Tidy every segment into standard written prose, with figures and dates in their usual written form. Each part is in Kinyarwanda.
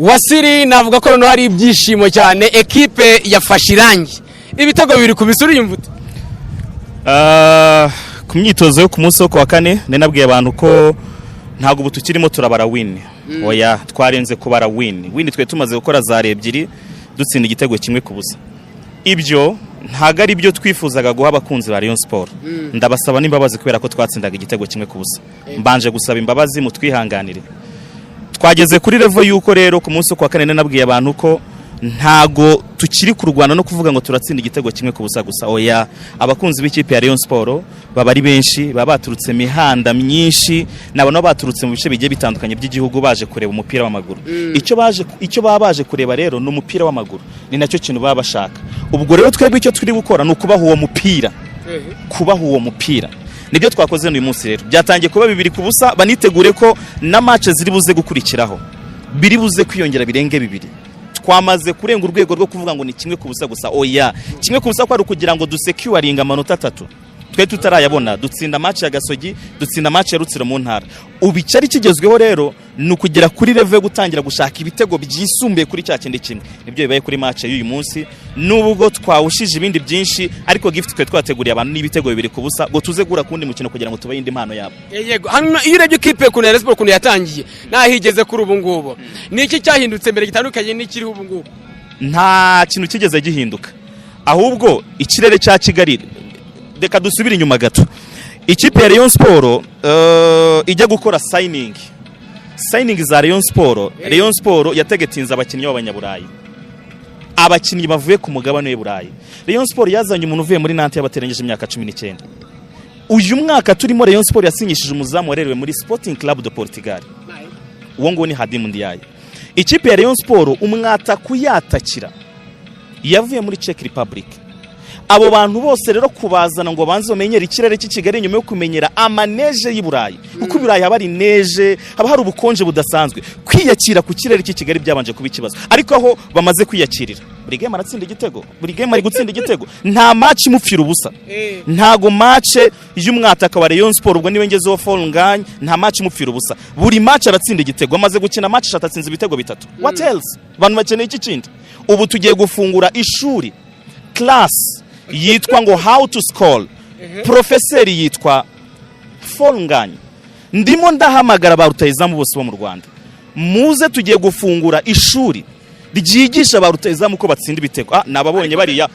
Wasili navuga ko no hari ibyishimo cyane equipe yafashe irangi ibitego bibiri ku misuri y'imvuto ku myitozo yo ku munsi wo kwa kane nenabwiye abantu ko ntago butukirimo turabara win oya twarenze kubara win twe tumaze gukora za ebyiri dutsinda igitego kimwe ku busa ibyo ntago ari byo twifuzaga guha abakunzi ba Rayon Sport ndabasaba n'imbabazi kubera ko twatsindaga igitego kimwe ku busa mbanje gusaba imbabazi mu twihanganire twageze kuri level yuko rero ku munsi kwa kane nabwiye abantu ko ntago tukiri kurwana no kuvuga ngo turatsinda igitego kimwe ku busa gusa oya abakunzi b'ikipe ya Rayon Sport baba ari benshi baba baturutse mihanda myinshi nabano baturutse mu bice bigiye bitandukanye by'igihugu baje kureba umupira w'amaguru icyo baba baje kureba rero no umupira w'amaguru ni nacyo kintu baba bashaka ubwo rero twebwe icyo turi gukora no kubaha uwo mupira nibyo twakoze uyu munsi rero byatangiye kuba bibiri ku busa banitegure ko na match ziri buze gukurikiraho biri buze kwiyongera birenge bibiri twamaze kurenga urwego rwo kuvuga ngo ni kimwe ku busa gusa oya kimwe ku busa kwa kugira ngo dusecuringa amanota 3 twe tutarayabona dutsinda match ya Gasogi dutsinda match ya Rutsiro mu ntara ubicari kigezweho rero nukugera kuri level gutangira gushaka ibitego byisumbuye kuri cya kindi kimwe nibyo bibaye kuri match y'uyu munsi nubwo twawushije ibindi byinshi ariko gift twe twateguriye abantu n'ibitego bibiri ku busa ngo tuze gura kundi mukino kugira ngo tubaye indi mpano yabo yego hano iyo urebye kipe ku Rayon Sport kuno yatangiye nahigeze kuri ubu ngubo niki cyahindutse mbere gitandukanye n'ikiri ubu ngubo nta kintu kigeze gihinduka ahubwo ikirere cya Kigali deka dusubira inyuma gato ikipe ya Rayon Sport ijya gukora signing za Rayon Sport yategetinza abakinnyi b'abanyaburayi abakinnyi bavuye ku mugabane w'Iburayi Rayon Sport yazanye umuntu uvuye muri Nantes yabaterengeje imyaka 19 uyu mwaka turimo Rayon Sport yasinyishije umuzamu warerewe muri Sporting Club de Portugal uwo ngo ni Hadim Ndiaye ikipe ya Rayon Sport umwata kuyatakira yavuye muri Czech Republic abo bantu bose rero kubazana ngo banze bamenyera ikirere cy'Kigali nyuma yo kumenyera amaneje y'Iburayi kuko Iburayi haba ari neje haba hari ubukonje budasanzwe kwiyakira ku kirere cy'Kigali byabanje kuba ikibazo ariko aho bamaze kwiyakirira buri game aratsinda igitego buri game ari gutsinda igitego nta match mupfira ubusa ntago match y'umwataka wa Rayon Sport ubwo niwe ngezeho Folnganye nta match mupfira ubusa buri match aratsinda igitego amaze gukina match atatsinze ibitego bitatu what else bantu bakeneye iki kindi ubu tugiye gufungura ishuri class yitwa ngo how to score professor yitwa Folnganye ndimo ndahamagara ba rutayizamu bose bo mu Rwanda muze tugiye gufungura ishuri ryigisha ba rutayizamu ko batsinda ibitego nababonye bariya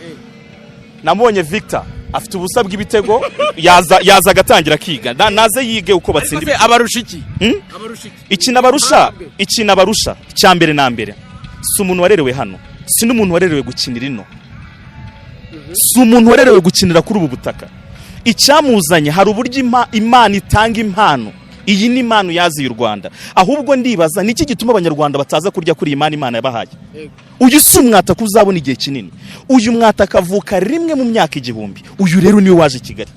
namubonye Victor afite ubusa bw'ibitego yaza agatangira kiga naze yige uko batsinda ibitego abarushiki ikinabarusha cyambere na mbere si umuntu warerewe hano si n'umuntu warerewe gukinira ino si umuntu warerewe gukinira kuri ubu butaka icyamuzanye hari uburyo Imana itanga impano iyi ni impano yaziye u Rwanda ahubwo ndibaza niki gituma abanyarwanda bataza kurya kuri Imana yabahaye uyu si umwata kuzabona igihe kinini uyu mwata kavuka rimwe mu myaka 1000 uyu rero niwe waje Kigali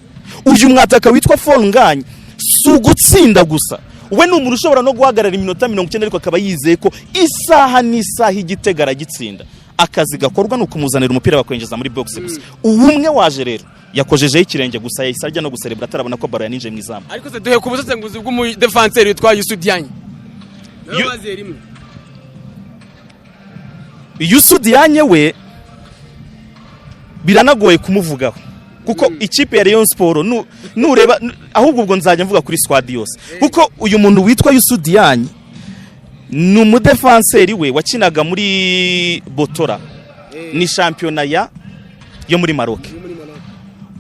uyu mwata witwa Folnganye si ugutsinda gusa we n'umuntu ushobora no guhagarara iminota 90 ariko akaba yizeye ko isaha n'isaha igitegara gitsinda akazi gakorwa no kumuzanira umupira bakwenjeza muri box gusa umwe waje rero yakojejeho ikirenge gusa yisarya no guserebra tarabona ko baro yaninje mu izamu ariko se duhe kubusesenguzi bw'umu defenseur witwa Yusudianye Yusudianye we biranagoye kumuvugaho kuko ikipe ya Rayon Sport nureba ahubwo ubwo nzajya mvuga kuri squad yose kuko uyu muntu witwa Yusudianye ni umudefenseri we wakinaga muri Botora ni championa yo muri Maroc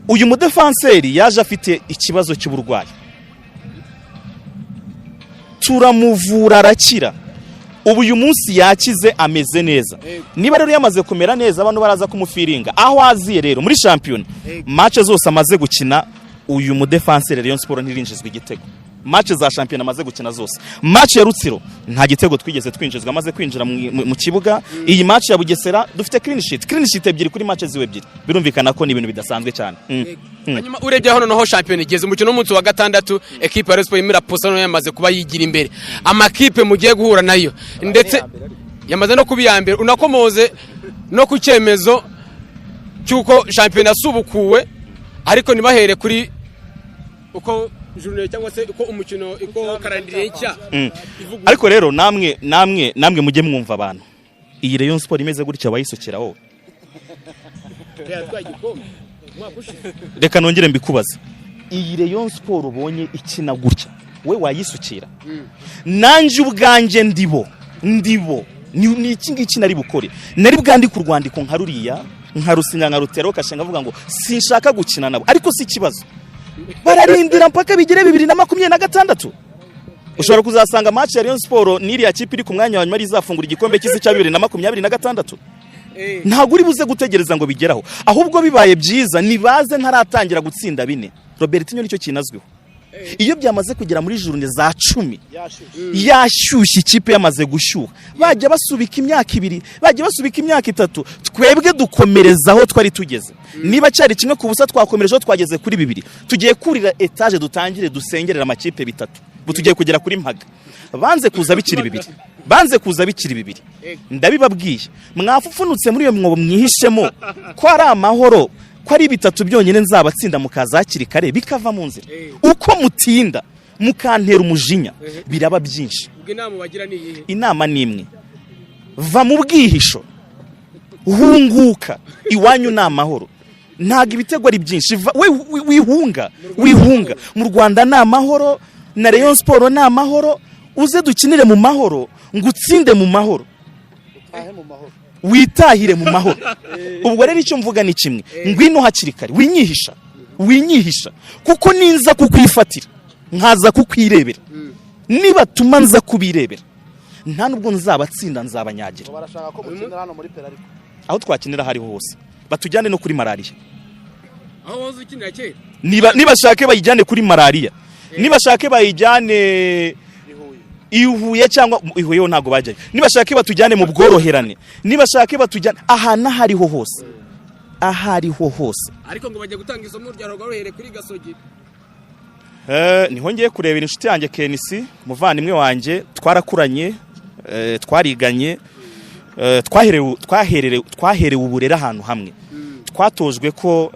uyu mudefenseri yaje afite ikibazo cy'uburwayi turamuvura arakira ubu uyu munsi yakize ameze neza niba rero yamaze kumera neza abantu baraza kumufiringa aho aziye rero muri championa match zose amaze gukina uyu mudefenseri Rayon Sport ntirinjizwe igitego match za champion amaze gukina zose match ya Rutsiro nta gitego twigeze twinjizwa amaze kwinjira mu kibuga iyi match ya Bugesera dufite clean sheet ebyiri kuri match ziwe ebyiri birumvikana ko ni ibintu bidasanzwe cyane hanyuma urebye hano naho champion igeze umukino w'umunsi wa gatandatu equipe ya Rayon imira posano yamaze kuba yigira imbere amakipe mugiye guhura nayo ndetse yamaze no kuba yambere unakomoze no ku cyemezo cyuko champion asubukuwe ariko nibahere kuri uko journée cyangwa se uko umukino uko karandiriye nshya ariko rero namwe mujye mwumva abantu iyi Rayon Sport imeze gutya bayisokera wowe reka nongere mbikubaza iyi Rayon Sport ubonye ikina gutya we wayisukira nanje ubwanje ndibo ni iki ngiki nari bukore nari bwandi ku rwandiko nka ruriya nka rusinya nka rutero kashenga avuga ngo sinshaka gukina nabo ariko si kibazo bararindira mpaka bigire 2026 ushobora kuzasanga match ya Rayon Sport n'iriya kipe iri ku mwanya wa nyuma izafungura igikombe cy'isi cya 2026 ntabwo uri buze gutegereza ngo bigeraho ahubwo bibaye byiza nibaze ntaratangira gutsinda bine Robertinho nicyo kinazwiho iyo byamaze kugera muri journée za 10 yashyushye ikipe yamaze gushyuha bajya basubika imyaka 2 bajya basubika imyaka 3 twebwe dukomerezaho twari tugeze niba cyari kimwe ku busa twakomerejeho twageze kuri 2 tugiye kurira etage dutangire dusengerera amakipe 3 butugiye kugera kuri mpaga banze kuza bikiri 2 ndabibabwiye mwafufunutse muri iyo mwobo mwihishemo ko ari amahoro ko ari 3 byonyine nzabatsinda mukazakiri kare bikava mu nzira uko mutinda mukantera umujinya biraba byinshi inama nimwe va mu bwihisho hunguka iwanyu n'amahoro ntago ibitego ari byinshi wihunga mu Rwanda n'amahoro na Rayon Sport n'amahoro uze dukinire mu mahoro ngutsinde mu mahoro witahire mu mahoro ubwo rero icyo mvuga ni kimwe ngwino hakiri kare winyihisha kuko ninza kukwifatira nkaza kukwirebera niba tumanza kubirebera nta nubwo nzabatsinda nzabanyagira barashaka ko mukinira hano muri Pera ariko aho twakinira hari hose batujyane no kuri malaria aho woze ukinira kera niba shake bayijyane kuri malaria niba shake bayijyane Ihuye cyangwa Ihuye ntago bajyayo niba shake batujyane mu bworoherane niba shake batujyane ahana hariho hose ariko ngo bajye gutanga isomo rya rugorohere kuri Gasogi niho ngiye kurebera inshuti yanjye Kenisi muvandimwe wanjye twarakuranye twariganye twaherewe uburere ahantu hamwe twatojwe ko